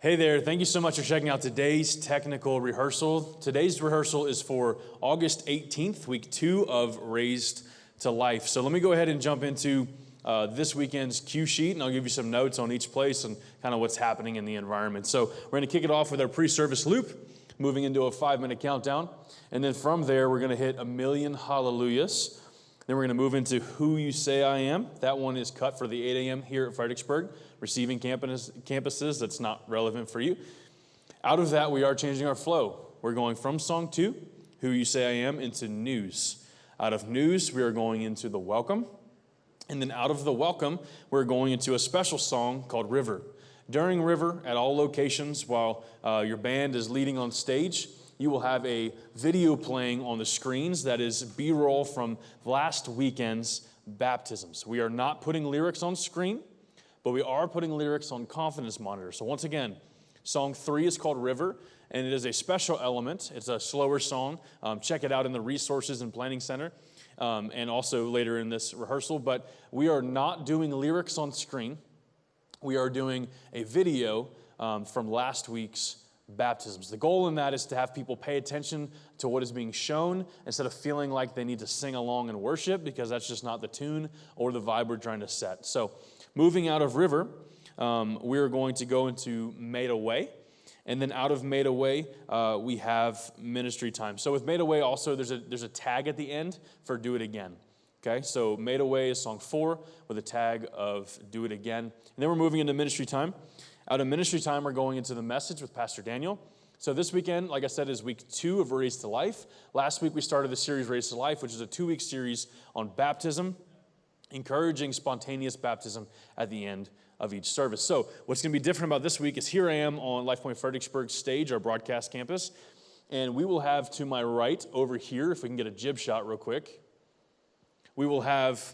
Hey there, thank you so much for checking out today's technical rehearsal. Today's rehearsal is for August 18th, week 2 of Raised to Life. So let me go ahead and jump into this weekend's cue sheet, and I'll give you some notes on each place and kind of what's happening in the environment. So we're going to kick it off with our pre-service loop, moving into a 5-minute countdown. And then from there, we're going to hit 1,000,000 hallelujahs. Then we're going to move into Who You Say I Am. That one is cut for the 8 a.m. here at Fredericksburg. Receiving campuses, that's not relevant for you. Out of that, we are changing our flow. We're going from song 2, Who You Say I Am, into news. Out of news, we are going into the welcome. And then out of the welcome, we're going into a special song called River. During River, at all locations, while your band is leading on stage, you will have a video playing on the screens that is B-roll from last weekend's baptisms. We are not putting lyrics on screen, but we are putting lyrics on confidence monitors. So once again, song 3 is called River, and it is a special element. It's a slower song. Check it out in the Resources and Planning Center, and also later in this rehearsal. But we are not doing lyrics on screen. We are doing a video from last week's baptisms. The goal in that is to have people pay attention to what is being shown instead of feeling like they need to sing along and worship, because that's just not the tune or the vibe we're trying to set. So moving out of River, we're going to go into Made Away. And then out of Made Away, we have ministry time. So with Made Away also, there's a tag at the end for Do It Again. Okay, so Made Away is song 4 with a tag of Do It Again. And then we're moving into ministry time. Out of ministry time, we're going into the message with Pastor Daniel. So this weekend, like I said, is week 2 of Raised to Life. Last week, we started the series Raised to Life, which is a 2-week series on baptism, encouraging spontaneous baptism at the end of each service. So what's going to be different about this week is here I am on LifePoint Fredericksburg stage, our broadcast campus, and we will have to my right over here, if we can get a jib shot real quick, we will have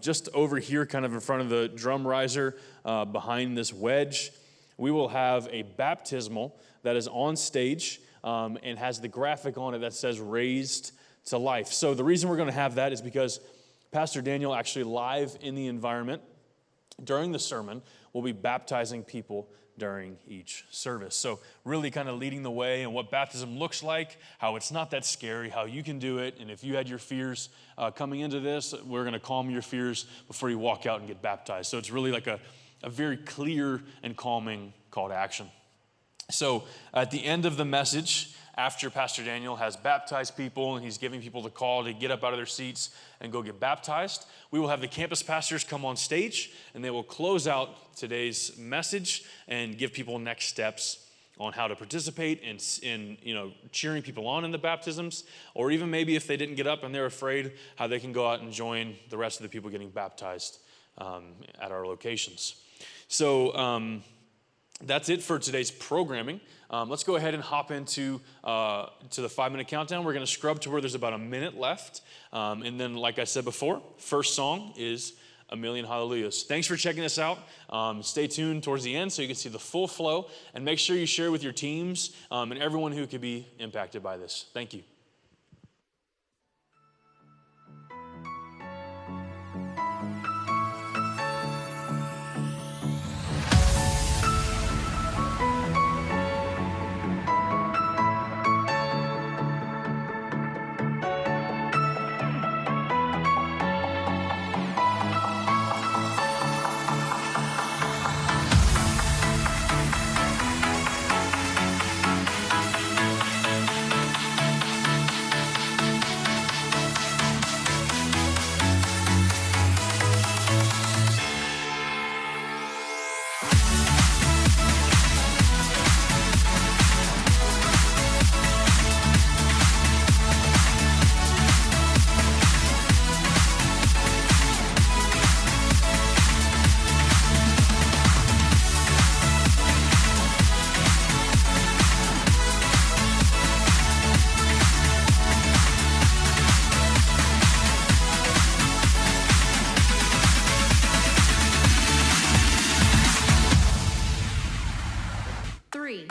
just over here, kind of in front of the drum riser, behind this wedge, we will have a baptismal that is on stage and has the graphic on it that says Raised to Life. So the reason we're going to have that is because Pastor Daniel actually live in the environment during the sermon will be baptizing people during each service. So really kind of leading the way in what baptism looks like, how it's not that scary, how you can do it. And if you had your fears coming into this, we're going to calm your fears before you walk out and get baptized. So it's really like a very clear and calming call to action. So at the end of the message, after Pastor Daniel has baptized people and he's giving people the call to get up out of their seats and go get baptized, we will have the campus pastors come on stage and they will close out today's message and give people next steps on how to participate in cheering people on in the baptisms, or even maybe if they didn't get up and they're afraid, how they can go out and join the rest of the people getting baptized at our locations. So that's it for today's programming. Let's go ahead and hop into to the 5-minute countdown. We're going to scrub to where there's about a minute left. And then, like I said before, first song is 1,000,000 hallelujahs. Thanks for checking this out. Stay tuned towards the end so you can see the full flow. And make sure you share with your teams and everyone who could be impacted by this. Thank you.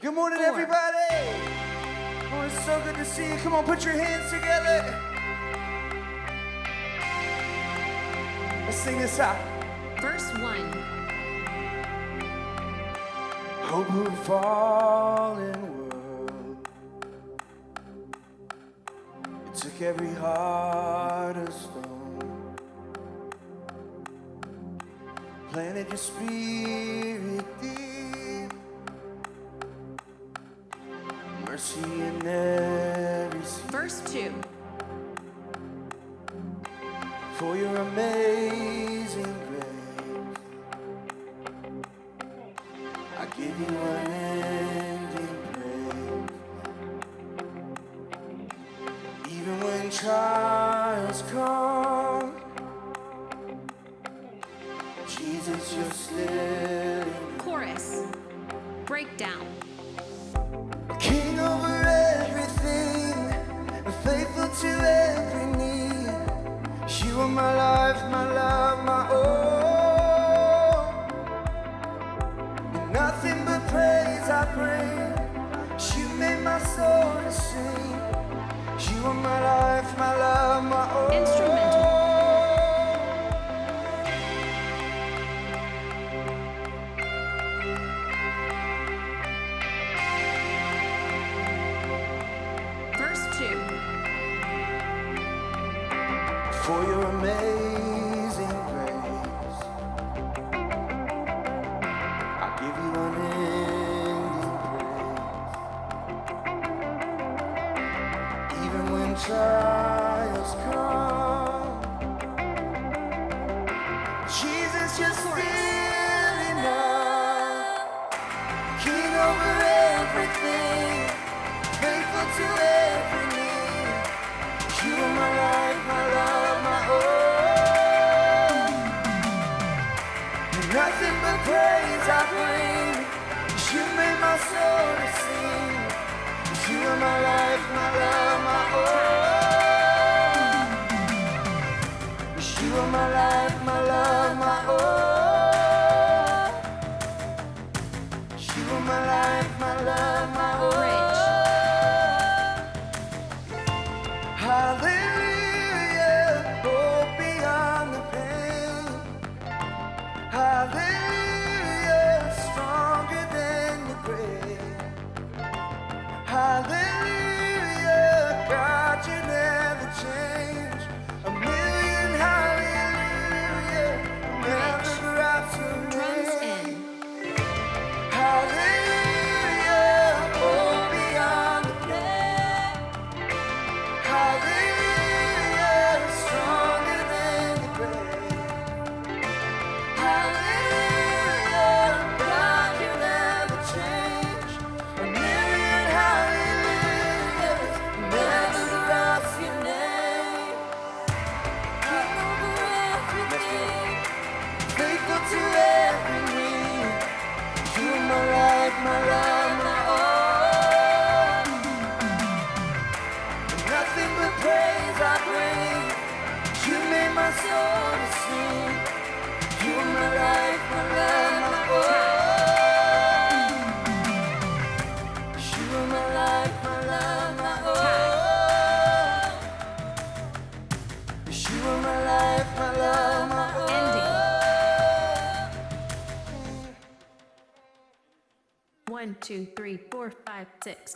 Good morning, everybody. Oh, it's so good to see you. Come on, put your hands together. Let's sing this out. Verse 1. hope of a fallen world. It took every heart of stone, planted your spirit deep, mercy in every sea. Verse 2. For your amazing grace, I give you unending praise. Even when trials come, Jesus, you're still Chorus. Breakdown. King over everything, faithful to every need. You are my life, my love, my all. And nothing but praise I bring. You made my soul to sing. You are my life, my love, my all. Instrumental. Verse 2. For your amazing grace, I give you unending praise. Even when trials come, Jesus, you're still enough. King over everything, faithful to every need. You are my life, my love, my all. And nothing but praise I bring. You made my soul to sing. You are my life, my love, my all. You are my life, my love, my all. You are my life, my love, my all. Bridge. Hallelujah, hope beyond the pain. Hallelujah, stronger than the grave. Hallelujah, God, you never change. A million hallelujah, never grasp your Drums name. in. Hallelujah, hope beyond the pain. Hallelujah, stronger than the grave. Hallelujah, God, you never change. A million hallelujahs, never grasp your name. King over everything, faithful to every need. You're my life, my love, my all. Nothing but praise I bring. You made my soul to sing. You are my life, my love, my all. You are my life, my love, my all. You are my life, my love, my all. Ending. 1, 2, 3, 4, 5, 6.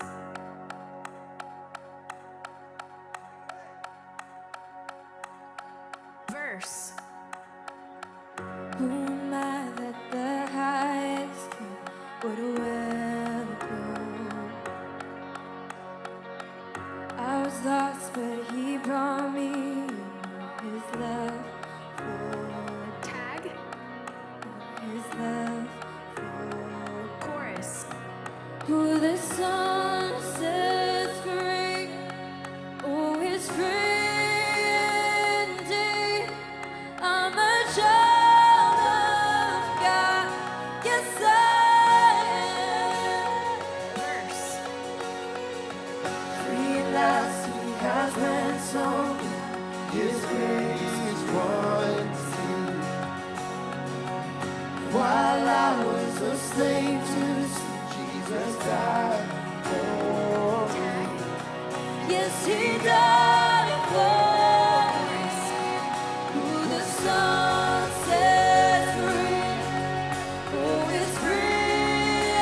Verse. Who am I that the highest king would welcome? I was lost, but he brought me his love for Tag. his love for Chorus. who the Son sets free. Oh, is free indeed. I'm a child of God. Yes, I am. Verse. Free at last, he has ransomed me. His grace is one to see. While I was a slave to sin, Jesus died for me. Yes, he died for me. Who the Son sets free. Oh, is free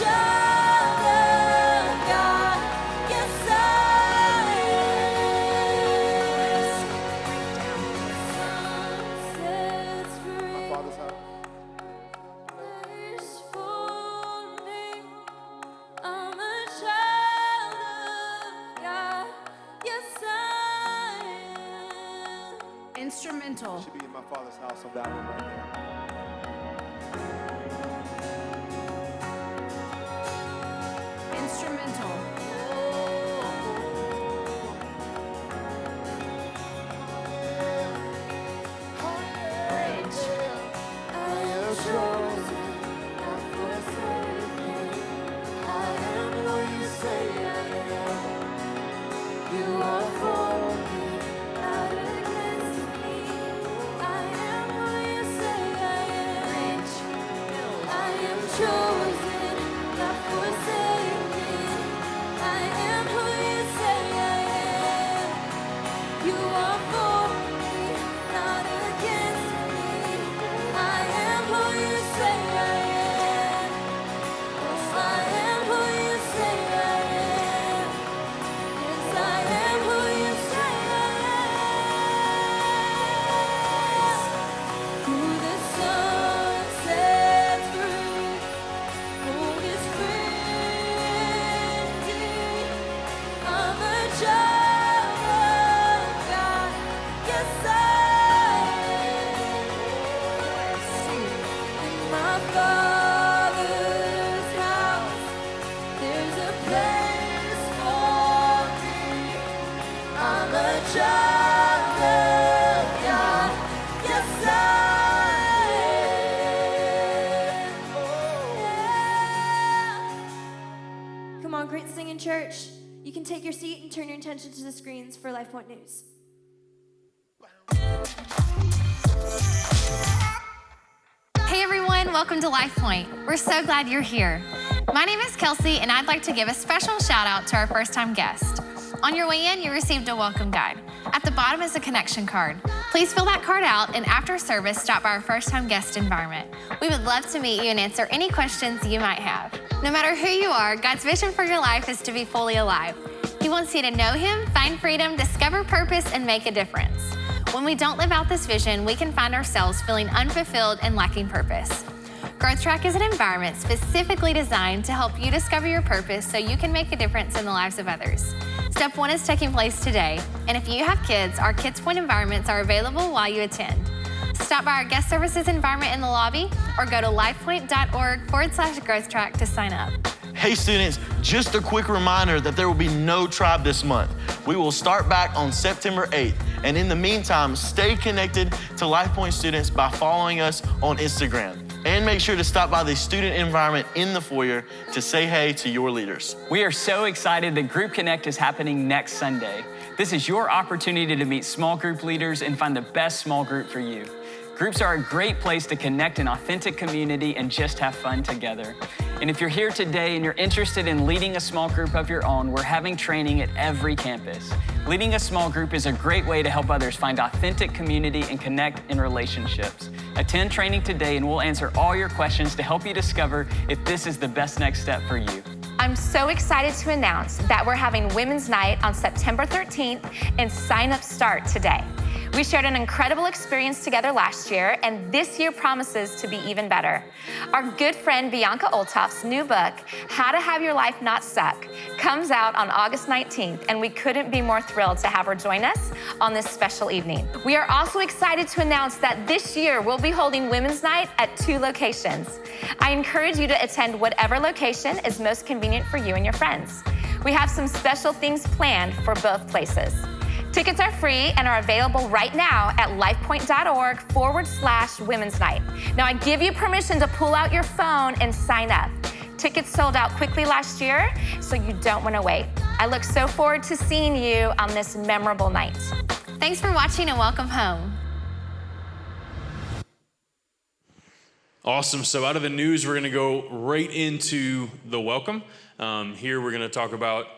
child of God. Yes, I am. Son sets free. My Father's house. There's for me. I'm a child of God. Yes, I am. Instrumental. Should be in my Father's house on that one right there. Instrumental. Bridge. I am chosen, not forsaken. I am who you say I am. You are for me, not against me. I am who you say I am. Bridge. I am chosen, not forsaken. I am who you say I am. You are for me, not against me. I am who you say I am. Yes, I am who you say I am. Yes, I am who you say I am. Who the Son sets free, who is free indeed. I'm a child of God. Yes, I am. In my Father's house, there's a place for me. I'm a child of God. Yes, I am. Come on, great singing church. You can take your seat and turn your attention to the screens for Life Point News. Hey everyone, welcome to Life Point. We're so glad you're here. My name is Kelsey, and I'd like to give a special shout out to our first time guest. On your way in, you received a welcome guide. At the bottom is a connection card. Please fill that card out, and after service, stop by our first time guest environment. We would love to meet you and answer any questions you might have. No matter who you are, God's vision for your life is to be fully alive. He wants you to know Him, find freedom, discover purpose, and make a difference. When we don't live out this vision, we can find ourselves feeling unfulfilled and lacking purpose. Growth Track is an environment specifically designed to help you discover your purpose so you can make a difference in the lives of others. Step 1 is taking place today, and if you have kids, our Kids Point environments are available while you attend. Stop by our guest services environment in the lobby or go to lifepoint.org/growth track to sign up. Hey students, just a quick reminder that there will be no tribe this month. We will start back on September 8th. And in the meantime, stay connected to Life Point students by following us on Instagram. And make sure to stop by the student environment in the foyer to say hey to your leaders. We are so excited that Group Connect is happening next Sunday. This is your opportunity to meet small group leaders and find the best small group for you. Groups are a great place to connect in authentic community and just have fun together. And if you're here today and you're interested in leading a small group of your own, we're having training at every campus. Leading a small group is a great way to help others find authentic community and connect in relationships. Attend training today and we'll answer all your questions to help you discover if this is the best next step for you. I'm so excited to announce that we're having Women's Night on September 13th and sign-ups start today. We shared an incredible experience together last year, and this year promises to be even better. Our good friend Bianca Oltoff's new book, How to Have Your Life Not Suck, comes out on August 19th, and we couldn't be more thrilled to have her join us on this special evening. We are also excited to announce that this year we'll be holding Women's Night at 2 locations. I encourage you to attend whatever location is most convenient for you and your friends. We have some special things planned for both places. Tickets are free and are available right now at lifepoint.org/Women's Night. Now, I give you permission to pull out your phone and sign up. Tickets sold out quickly last year, so you don't want to wait. I look so forward to seeing you on this memorable night. Thanks for watching and welcome home. Awesome. So out of the news, we're going to go right into the welcome. Here we're going to talk about,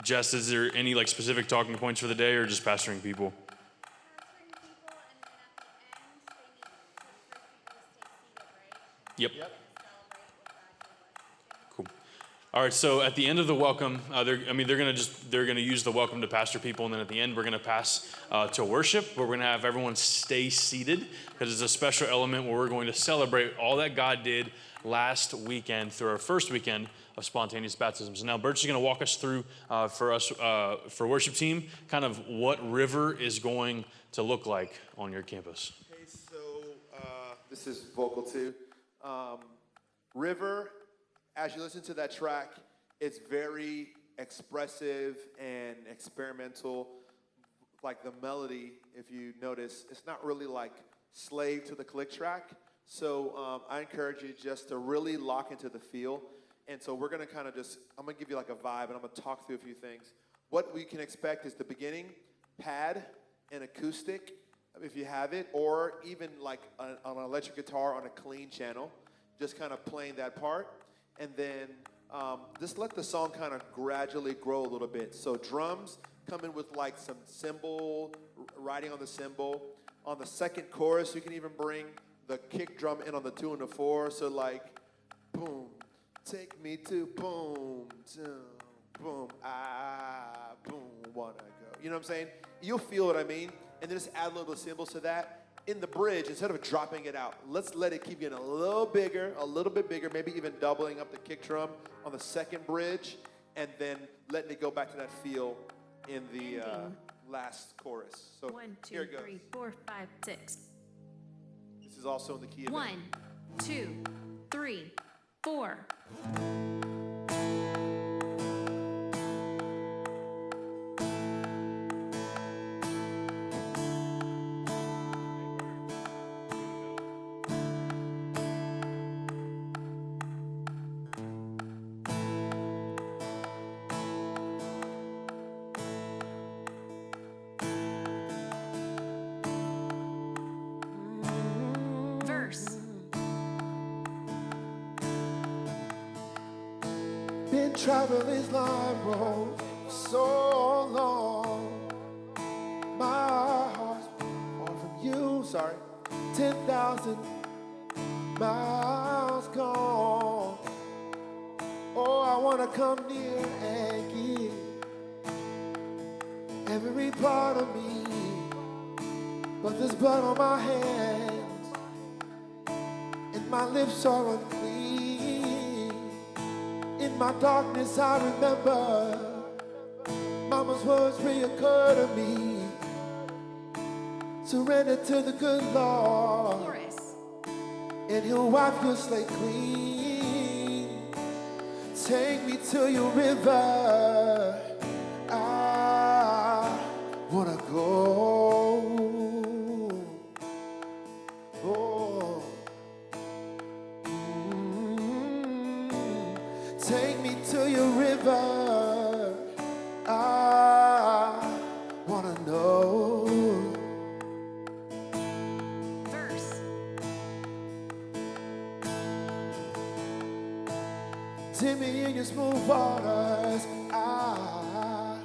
Jess, is there any specific talking points for the day or just pastoring people? Yep. All right, so at the end of the welcome, they're gonna use the welcome to pastor people, and then at the end we're gonna pass to worship, where we're gonna have everyone stay seated because it's a special element where we're going to celebrate all that God did last weekend through our first weekend of spontaneous baptisms. Now, Bert's is gonna walk us through for worship team, kind of what River is going to look like on your campus. Okay, so this is vocal 2. River. As you listen to that track, it's very expressive and experimental. Like the melody, if you notice, it's not really like slave to the click track. So I encourage you just to really lock into the feel. And so we're gonna kind of I'm gonna give you like a vibe and I'm gonna talk through a few things. What we can expect is the beginning, pad and acoustic, if you have it, or even like on an electric guitar on a clean channel, just kind of playing that part. And then just let the song kind of gradually grow a little bit. So drums come in with like some cymbal, writing on the cymbal. On the second chorus, you can even bring the kick drum in on the 2 and the 4. So like, boom, take me to boom, boom, boom, wanna go. You know what I'm saying? You'll feel what I mean. And then just add a little cymbals to that. In the bridge, instead of dropping it out, let's let it keep getting a little bit bigger, maybe even doubling up the kick drum on the second bridge, and then letting it go back to that feel in the last chorus. So 1, here 2, it goes. 3, 4, 5, 6. This is also in the key of 1, 2, 3, 4. Verse. Been traveling this long road for so long. My heart's far from you. Sorry, 10,000 miles gone. Oh, I wanna come near and give every part of me, but there's blood on my hands and my lips are unclean. In my darkness I remember Mama's words reoccur to me. Surrender to the good Lord, Chorus. and He'll wipe your slate clean. Take me to your river, I wanna go. Oh. Take me to your river, I wanna know. Verse. Take me in your smooth waters, I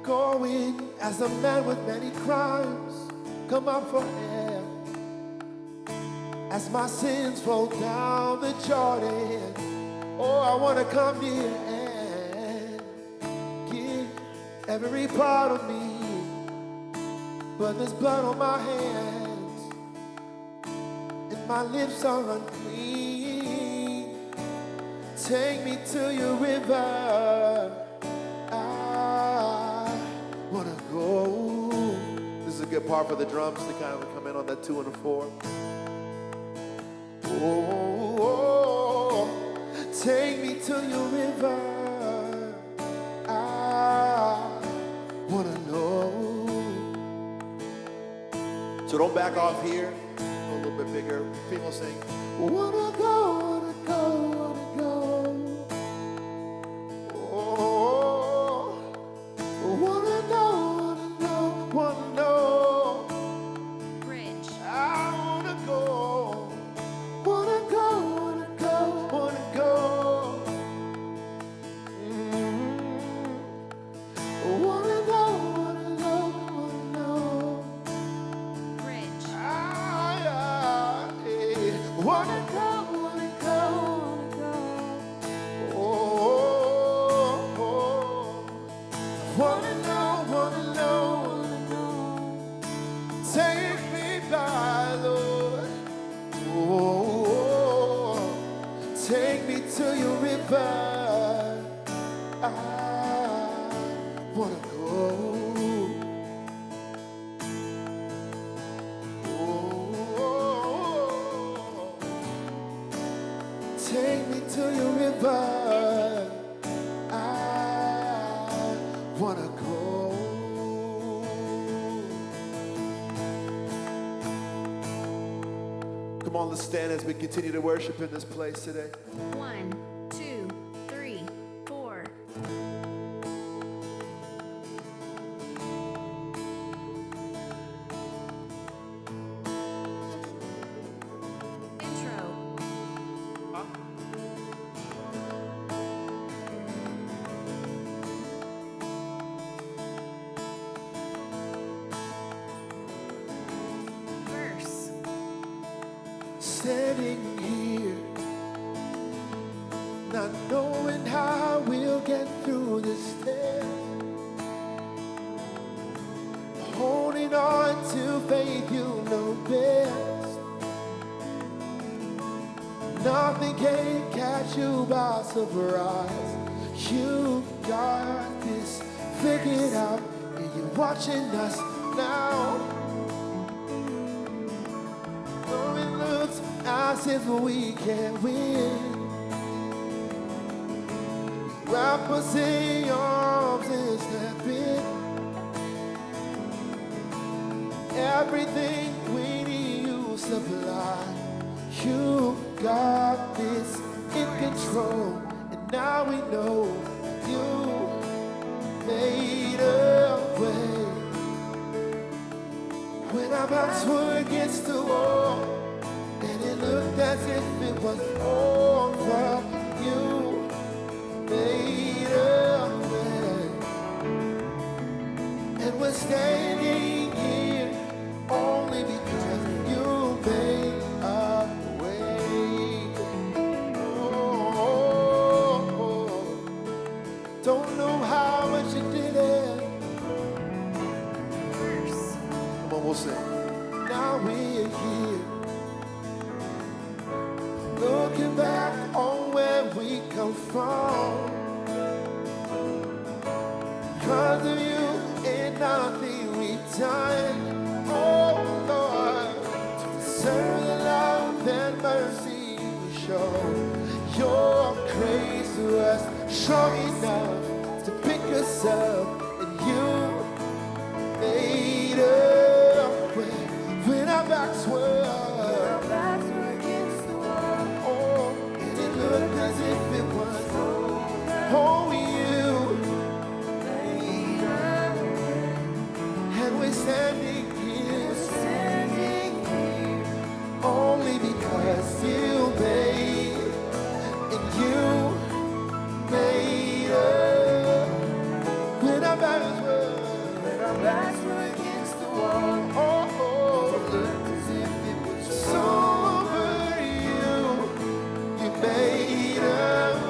go in as a man with many crimes. Come up for air as my sins flow down the Jordan. Oh, I wanna come near and give every part of me, but there's blood on my hands and my lips are unclean. Take me to your river, I wanna go. This is a good part for the drums to kind of come in on that 2 and a 4. Oh, take me to your river, I wanna know. So don't back off here. Go a little bit bigger. People sing, wanna go, wanna go, wanna go. Oh, wanna know, wanna know. Bridge. I wanna go, wanna go, wanna go, wanna go. Wanna know, wanna know, wanna know. Bridge. Wanna go, to your river. I wanna go. Oh, take me to your river. I wanna go. Come on, let's stand as we continue to worship in this place today. 1, 2, 3, 4. Intro. Verse. Standing here, not knowing how we'll get through this test. Holding on to faith, you know best. Nothing can catch you by surprise. You got this figured out, and you're watching us now. Though it looks as if we can't win, wrap us in your arms and step in. Everything we need you supply. You got this in control, and now we know you made a way. When our backs were against the wall, and it looked as if it was over, you made a way. And we're standing here only because you made a way. Oh, don't know how much you did it. Verse. Come on, we'll sing. Now we're here, looking back on where we come from. Because of you and nothing we've done, oh Lord, to deserve the love and mercy you show. Your grace was strong enough to pick us up, and you made a way when our backs were against the wall. Oh, and it looked as if it was oh, you made a way. And we're standing here only because you made, and you made us. When our backs were against the wall, oh, it looked as if it was over you. You made a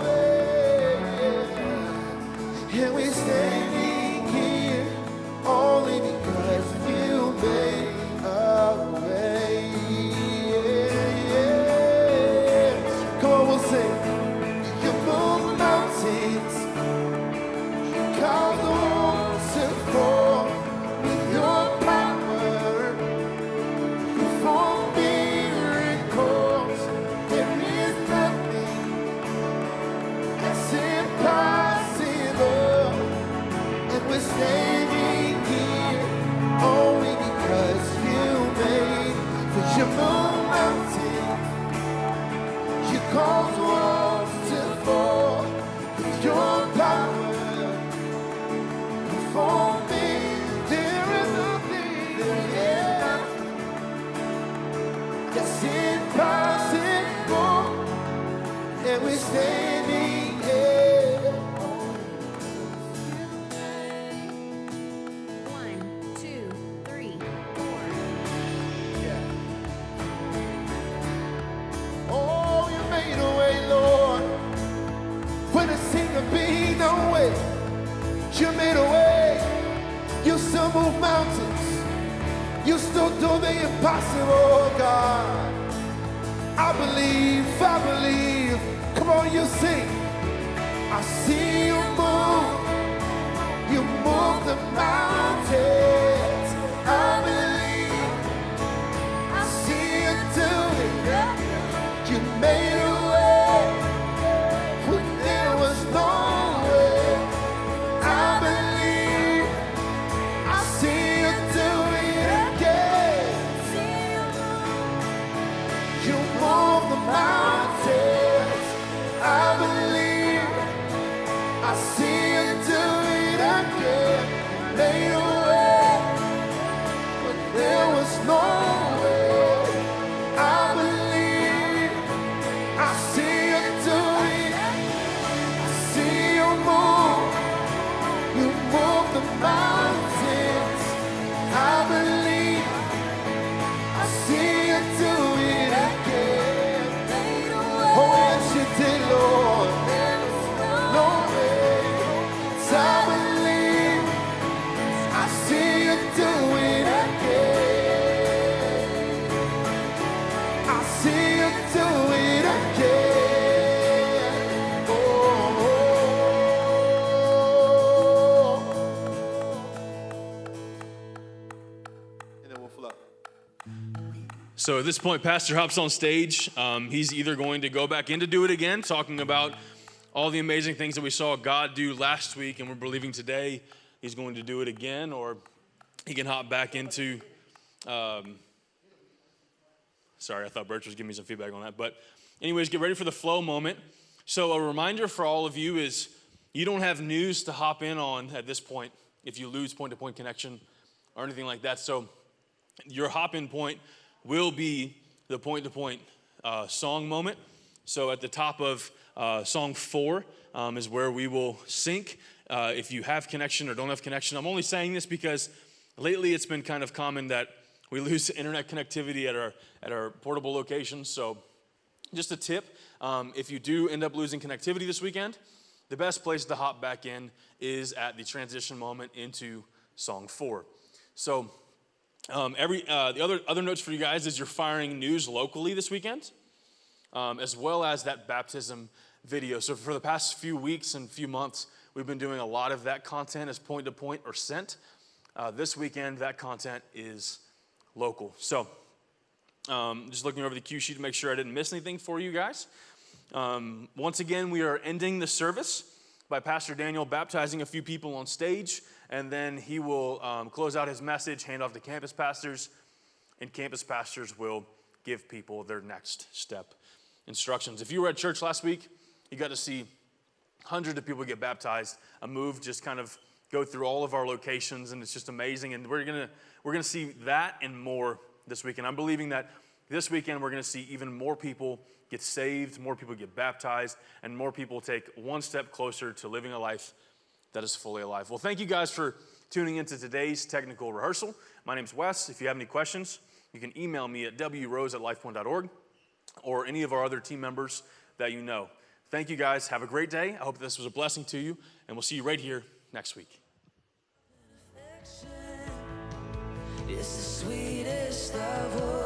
way, and we're standing here only because you made a way. Come on, we'll sing. You move mountains, you cause the walls to fall with your power. Perform miracles. There is nothing that's impossible. And we're standing here only because you made. For you move mountains, you cause walls to fall with your power. Perform me, there is nothing that's impossible. And we're standing here. 1, 2, 3, 4. Oh, you made a way, Lord, when it seemed to be no way. You made a way. You still move mountains. You still do the impossible, God. I believe, I believe. Come on, on, you sing. I see you move. You move the mountains. I believe. I see you do it. You made a way when there was no way. I believe. I see you do it again. You move the mountains. I believe. I see you do it again. Made a way when there was no way. I believe. I see you do it. I see you move. You move the mountains. I believe. I see you do it again. Oh, yes, you did, Lord. No way. I believe. I see you do it again. I see you do it again. Oh. And then we'll flow. So at this point, Pastor hops on stage. He's either going to go back in to do it again, talking about all the amazing things that we saw God do last week, and we're believing today he's going to do it again, or he can hop back into, sorry, I thought Birch was giving me some feedback on that. But anyways, get ready for the flow moment. So a reminder for all of you is you don't have news to hop in on at this point if you lose point-to-point connection or anything like that. So your hop-in point will be the point-to-point song moment. So at the top of song 4 is where we will sync. If you have connection or don't have connection, I'm only saying this because lately it's been kind of common that we lose internet connectivity at our portable locations. So just a tip, if you do end up losing connectivity this weekend, the best place to hop back in is at the transition moment into song 4. So the other notes for you guys is you're firing news locally this weekend, as well as that baptism video. So for the past few weeks and few months, we've been doing a lot of that content as point-to-point or sent. This weekend, that content is local. So just looking over the cue sheet to make sure I didn't miss anything for you guys. Once again, we are ending the service by Pastor Daniel baptizing a few people on stage, and then he will close out his message, hand off to campus pastors, and campus pastors will give people their next step instructions. If you were at church last week, you got to see hundreds of people get baptized. A move just kind of go through all of our locations, and it's just amazing. And we're gonna see that and more this weekend. I'm believing that this weekend we're gonna see even more people get saved, more people get baptized, and more people take one step closer to living a life that is fully alive. Well, thank you guys for tuning into today's technical rehearsal. My name's Wes. If you have any questions, you can email me at wrose@lifepoint.org or any of our other team members that you know. Thank you guys. Have a great day. I hope this was a blessing to you, and we'll see you right here next week. It's the sweetest of all.